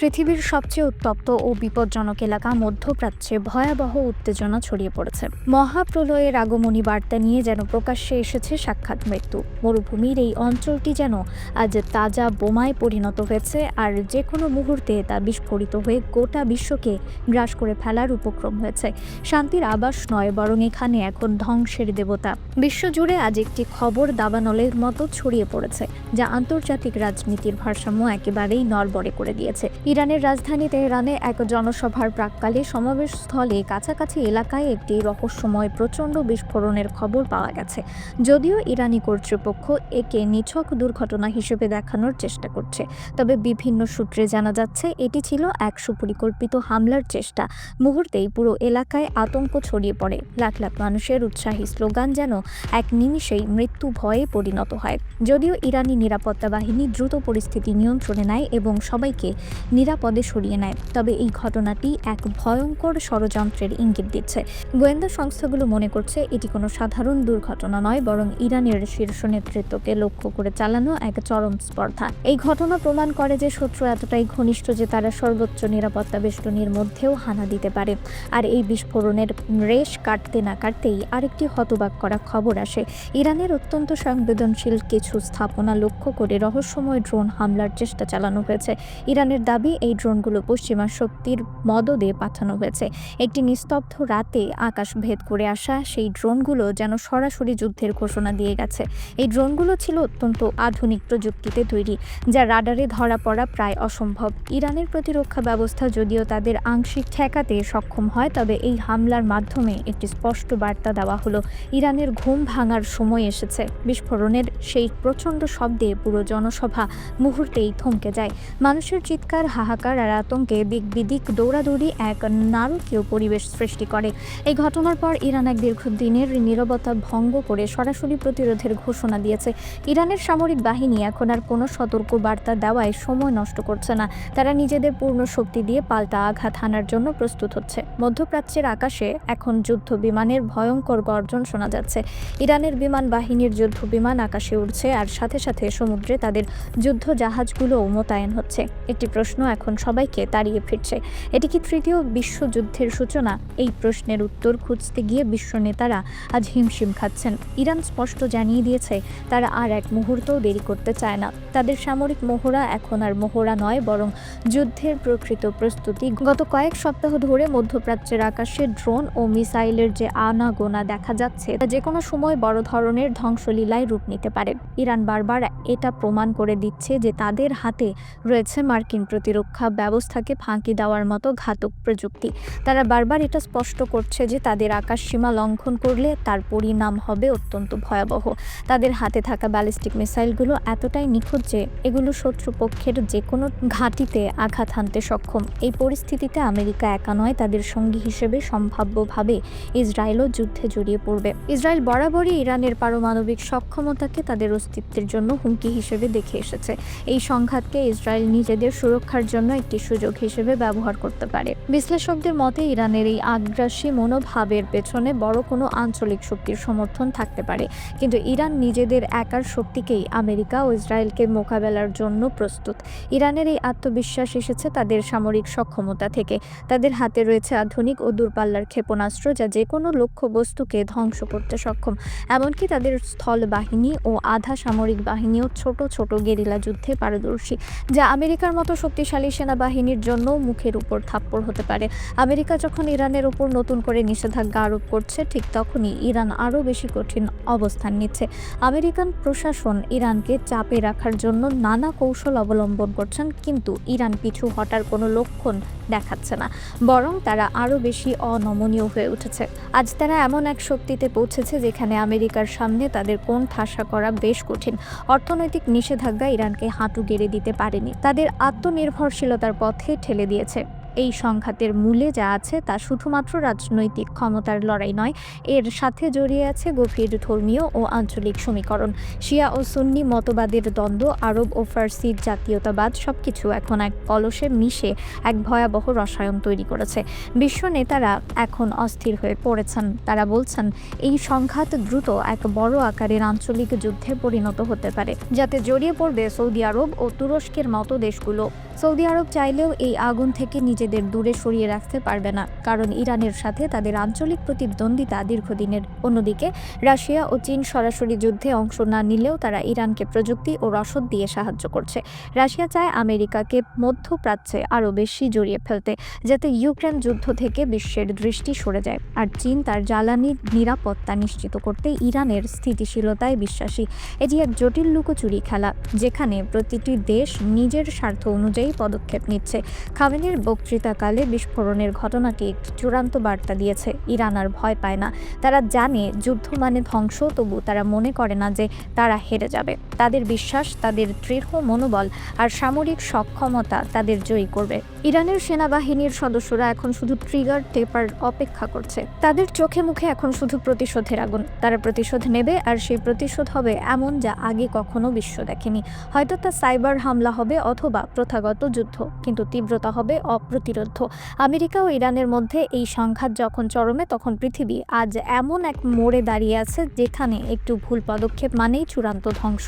পৃথিবীর সবচেয়ে উত্তপ্ত ও বিপজ্জনক এলাকা মধ্যপ্রাচ্যে ভয়াবহ উত্তেজনা ছড়িয়ে পড়েছে। মহাপ্রলয়ের আগমনী বার্তা নিয়ে যেন প্রকাশ্যে এসেছে সাক্ষাৎ মৃত্যু। মরুভূমির এই অঞ্চলটি যেন আজ তাজা বোমায় পরিণত হয়েছে, আর যে কোনো মুহূর্তে তা বিস্ফোরিত হয়ে গোটা বিশ্বকে গ্রাস করে ফেলার উপক্রম হয়েছে। শান্তির আবাস নয়, বরং এখানে এখন ধ্বংসের দেবতা। বিশ্বজুড়ে আজ একটি খবর দাবানলের মতো ছড়িয়ে পড়েছে, যা আন্তর্জাতিক রাজনীতির ভারসাম্য একেবারেই নড়বড়ে করে দিয়েছে। ইরানের রাজধানী তেহরানে এক জনসভার প্রাক্কালে সমাবেশস্থলে কাছাকাছি এলাকায় একটি রহস্যময় প্রচণ্ড বিস্ফোরণের খবর পাওয়া গেছে। যদিও ইরানি কর্তৃপক্ষ একে নিছক দুর্ঘটনা হিসেবে দেখানোর চেষ্টা করছে, তবে বিভিন্ন সূত্রে জানা যাচ্ছে এটি ছিল এক সুপরিকল্পিত হামলার চেষ্টা। মুহূর্তেই পুরো এলাকায় আতঙ্ক ছড়িয়ে পড়ে। লাখ লাখ মানুষের উৎসাহী স্লোগান যেন এক নিমিষেই মৃত্যু ভয়ে পরিণত হয়। যদিও ইরানি নিরাপত্তা বাহিনী দ্রুত পরিস্থিতি নিয়ন্ত্রণে নেয় এবং সবাইকে নিরাপদে সরিয়ে নেয়, তবে এই ঘটনাটি এক ভয়ঙ্কর ষড়যন্ত্রের ইঙ্গিত দিচ্ছে। গোয়েন্দা সংস্থাগুলো মনে করছে এটি কোনো সাধারণ দুর্ঘটনা নয়, বরং ইরানের শীর্ষ নেতৃত্বকে লক্ষ্য করে চালানো এক চরম স্পর্ধা। এই ঘটনা প্রমাণ করে যে শত্রু এতটাই ঘনিষ্ঠ যে তারা সর্বোচ্চ নিরাপত্তা বেষ্টনীর মধ্যেও হানা দিতে পারে। আর এই বিস্ফোরণের রেশ কাটতে না কাটতেই আরেকটি হতবাক করা খবর আসে। ইরানের অত্যন্ত সংবেদনশীল কিছু স্থাপনা লক্ষ্য করে রহস্যময় ড্রোন হামলার চেষ্টা চালানো হয়েছে। ইরানের দাবি, এই ড্রোনগুলো পশ্চিমা শক্তির মদদে পাঠানো হয়েছে। একটি নিস্তব্ধ রাতে আকাশ ভেদ করে আসা সেই ড্রোনগুলো যেন সরাসরি যুদ্ধের ঘোষণা দিয়ে গেছে। এই ড্রোনগুলো ছিল অত্যন্ত আধুনিক প্রযুক্তিতে তৈরি, যা রাডারে ধরা পড়া প্রায় অসম্ভব। ইরানের প্রতিরক্ষা ব্যবস্থা যদিও তাদের আংশিক ঠেকাতে সক্ষম হয়, তবে এই হামলার মাধ্যমে একটি স্পষ্ট বার্তা দেওয়া হলো, ইরানের ঘুম ভাঙার সময় এসেছে। বিস্ফোরণের সেই প্রচণ্ড শব্দে পুরো জনসভা মুহূর্তেই থমকে যায়। মানুষের চিৎকার, হাহাকার আর আতঙ্কে দিক বিদিক দৌড়াদৌড়ি এক নারকীয় পরিবেশ সৃষ্টি করে। এই ঘটনার পর ইরান এক দীর্ঘদিনের নীরবতা ভঙ্গ করে সরাসরি প্রতিরোধের ঘোষণা দিয়েছে। ইরানের সামরিক বাহিনী এখন আর কোনো সতর্ক বার্তা দেওয়ায় সময় নষ্ট করছে না। তারা নিজেদের পূর্ণ শক্তি দিয়ে পাল্টা আঘাত হানার জন্য প্রস্তুত হচ্ছে। মধ্যপ্রাচ্যের আকাশে এখন যুদ্ধ বিমানের ভয়ঙ্কর গর্জন শোনা যাচ্ছে। ইরানের বিমান বাহিনীর যুদ্ধ বিমান আকাশে উড়ছে, আর সাথে সাথে সমুদ্রে তাদের যুদ্ধ জাহাজগুলোও মোতায়েন হচ্ছে। একটি প্রশ্ন এখন সবাইকে তাড়িয়ে ফিরছে, এটি কি তৃতীয় বিশ্বযুদ্ধের সূচনা? এই প্রশ্নের উত্তর খুঁজতে গিয়ে বিশ্ব নেতারা আজ হিমশিম খাচ্ছেন। ইরান স্পষ্ট জানিয়ে দিয়েছে তারা আর এক মুহূর্তও দেরি করতে চায় না। তাদের সামরিক মহড়া এখন আর মহড়া নয়, বরং যুদ্ধের প্রকৃত প্রস্তুতি। গত কয়েক সপ্তাহ ধরে মধ্যপ্রাচ্যের আকাশে ড্রোন ও মিসাইলের যে আনাগোনা দেখা যাচ্ছে, তা যে কোনো সময় বড় ধরনের ধ্বংসলীলায় রূপ নিতে পারে। ইরান বারবার এটা প্রমাণ করে দিচ্ছে যে তাদের হাতে রয়েছে মার্কিন প্রতিরক্ষা ব্যবস্থাকে ফাঁকি দেওয়ার মতো ঘাতক প্রযুক্তি। তারা বারবার এটা স্পষ্ট করছে যে তাদের আকাশ সীমা লঙ্ঘন করলে তার পরিণাম হবে অত্যন্ত ভয়াবহ। তাদের হাতে থাকা ব্যালিস্টিক মিসাইলগুলো এতটাই নিখুঁত যে এগুলো শত্রুপক্ষের যে কোনো ঘাঁটিতে আঘাত হানতে সক্ষম। এই পরিস্থিতিতে আমেরিকা একা নয়, তাদের সঙ্গী হিসেবে সম্ভাব্যভাবে ইসরায়েলও যুদ্ধে জড়িয়ে পড়বে। ইসরায়েল বরাবরই ইরানের পারমাণবিক সক্ষমতাকে তাদের অস্তিত্বের জন্য হুমকি হিসেবে দেখে এসেছে। এই সংঘাতকে ইসরায়েল নিজেদের সুরক্ষার জন্য একটি সুযোগ হিসেবে ব্যবহার করতে পারে। বিশ্লেষকদের মতে ইরানের এই আগ্রাসী মনোভাবের পেছনে বড় কোনো আঞ্চলিক শক্তির সমর্থন থাকতে পারে, কিন্তু ইরান নিজেদের একার শক্তিকেই আমেরিকা ও ইসরায়েলকে মোকাবেলার জন্য প্রস্তুত। ইরানের এই আত্মবিশ্বাস এসেছে তাদের সামরিক সক্ষমতা থেকে। তাদের হাতে রয়েছে আধুনিক ও দূরপাল্লার ক্ষেপণাস্ত্র, যা যে কোনো লক্ষ্যবস্তুকে ধ্বংস করতে সক্ষম। এমনকি তাদের স্থল বাহিনী ও আধা সামরিক বাহিনীও ছোট ছোট গেরিলা যুদ্ধে পারদর্শী, যা আমেরিকার মতো শক্তিশালী সেনাবাহিনীর জন্য মুখের উপর থাপ্পড় হতে পারে। আমেরিকা যখন ইরানের উপর নতুন করে নিষেধাজ্ঞা আরোপ করছে, ঠিক তখনই ইরান আরও বেশি কঠিন অবস্থান নিচ্ছে। আমেরিকান প্রশাসন ইরানকে চাপে রাখার জন্য নানা কৌশল অবলম্বন করছেন, কিন্তু ইরান পিছু হটার কোনো লক্ষণ দেখাচ্ছে না, বরং তারা আরও বেশি অনমনীয় হয়ে উঠেছে। আজ তারা এমন এক শক্তিতে পৌঁছেছে যেখানে আমেরিকার সামনে তাদের কোণ ঠাসা করা বেশ কঠিন। অর্থনৈতিক নিষেধাজ্ঞা ইরানকে হাঁটু গেড়ে দিতে পারেনি, তাদের আত্মনির্ভরশীলতার পথে ঠেলে দিয়েছে। এই সংঘাতের মূলে যা আছে তা শুধুমাত্র রাজনৈতিক ক্ষমতার লড়াই নয়, এর সাথে জড়িয়ে আছে গভীর ধর্মীয় ও আঞ্চলিক সমীকরণ। শিয়া ও সুন্নি মতবাদের দ্বন্দ্ব, আরব ও ফার্সি জাতীয়তাবাদ সবকিছু এখন এক কলসে মিশে এক ভয়াবহ রসায়ন তৈরি করেছে। বিশ্ব নেতারা এখন অস্থির হয়ে পড়েছেন। তারা বলছেন এই সংঘাত দ্রুত এক বড় আকারের আঞ্চলিক যুদ্ধে পরিণত হতে পারে, যাতে জড়িয়ে পড়বে সৌদি আরব ও তুরস্কের মতো দেশগুলো। সৌদি আরব চাইলেও এই আগুন থেকে নিজেদের দূরে সরিয়ে রাখতে পারবে না, কারণ ইরানের সাথে তাদের আঞ্চলিক প্রতিদ্বন্দ্বিতা দীর্ঘদিনের। অন্যদিকে রাশিয়া ও চীন সরাসরি যুদ্ধে অংশ না নিলেও তারা ইরানকে প্রযুক্তি ও রসদ দিয়ে সাহায্য করছে। রাশিয়া চায় আমেরিকাকে মধ্যপ্রাচ্যে আরও বেশি জড়িয়ে ফেলতে, যাতে ইউক্রেন যুদ্ধ থেকে বিশ্বের দৃষ্টি সরে যায়। আর চীন তার জ্বালানির নিরাপত্তা নিশ্চিত করতে ইরানের স্থিতিশীলতায় বিশ্বাসী। এটি এক জটিল লুকোচুরি খেলা, যেখানে প্রতিটি দেশ নিজের স্বার্থ অনুযায়ী পদক্ষেপ নিচ্ছে। খামেনির বক্তৃতাকালে বিস্ফোরণের ঘটনাটি একটি চূড়ান্ত বার্তা দিয়েছে। ইরান আর ভয় পায় না। তারা জানে যুদ্ধ মানে ধ্বংস, তবু তারা মনে করে না যে তারা হেরে যাবে। তাদের বিশ্বাস, তাদের দৃঢ় মনোবল আর সামরিক সক্ষমতা তাদের জয়ী করবে। ইরানের সেনাবাহিনীর সদস্যরা এখন শুধু ট্রিগার টেপার অপেক্ষা করছে। তাদের চোখে মুখে এখন শুধু প্রতিশোধের আগুন। তারা প্রতিশোধ নেবে, আর সেই প্রতিশোধ হবে এমন যা আগে কখনো বিশ্ব দেখেনি। হয়তো তা সাইবার হামলা হবে অথবা প্রথাগত যুদ্ধ, কিন্তু তীব্রতা হবে অপ্রতিরোধ্য। আমেরিকা ও ইরানের মধ্যে এই সংঘাত যখন চরমে, তখন পৃথিবী আজ এমন এক মোড়ে দাঁড়িয়ে আছে যেখানে একটু ভুল পদক্ষেপ মানেই চূড়ান্ত ধ্বংস।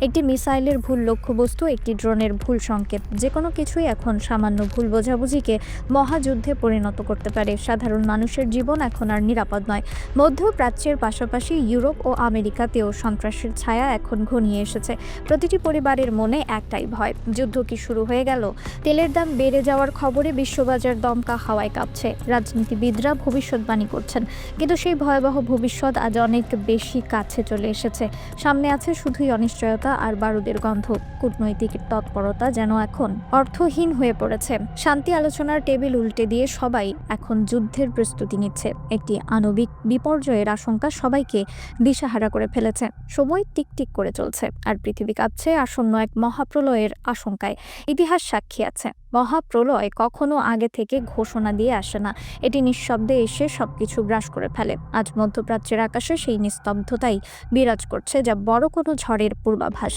একটি মিসাইলের ভুল লক্ষ্যবস্তু, একটি ড্রোনের ভুল সংকেত, যে কোনো কিছুই এখন সামান্য ভুল বোঝাবুঝিকে মহাযুদ্ধে পরিণত করতে পারে। সাধারণ মানুষের জীবন এখন আর নিরাপদ নয়। মধ্যপ্রাচ্যের পাশাপাশি ইউরোপ ও আমেরিকাতেও সন্ত্রাসের ছায়া এখন ঘনিয়ে এসেছে। প্রতিটি পরিবারের মনে একটাই ভয়, যুদ্ধ কি শুরু হয়ে গেল? তেলের দাম বেড়ে যাওয়ার খবরে বিশ্ববাজার দমকা হাওয়ায় কাঁপছে। রাজনীতিবিদরা ভবিষ্যৎবাণী করছেন, কিন্তু সেই ভয়াবহ ভবিষ্যৎ আজ অনেক বেশি কাছে চলে এসেছে। সামনে আছে শুধুই অনিশ্চয়তা আর বারুদের গন্ধ। কূটনৈতিক তৎপরতা যেন এখন অর্থহীন হয়ে পড়েছে। শান্তি আলোচনার টেবিল উল্টে দিয়ে সবাই এখন যুদ্ধের প্রস্তুতি নিচ্ছে। একটি আণবিক বিপর্যয়ের আশঙ্কা সবাইকে দিশাহারা করে ফেলেছে। সময় টিকটিক করে চলছে, আর পৃথিবী কাঁপছে আসন্ন এক মহাপ্রলয়ের আশঙ্কায়। ইতিহাস সাক্ষী আছে, মহাপ্রলয় কখনো আগে থেকে ঘোষণা দিয়ে আসে না। এটি নিঃশব্দে এসে সবকিছু গ্রাস করে ফেলে। আজ মধ্যপ্রাচ্যের আকাশে সেই নিস্তব্ধতাই বিরাজ করছে, যা বড় কোনো ঝড়ের পূর্বাভাস।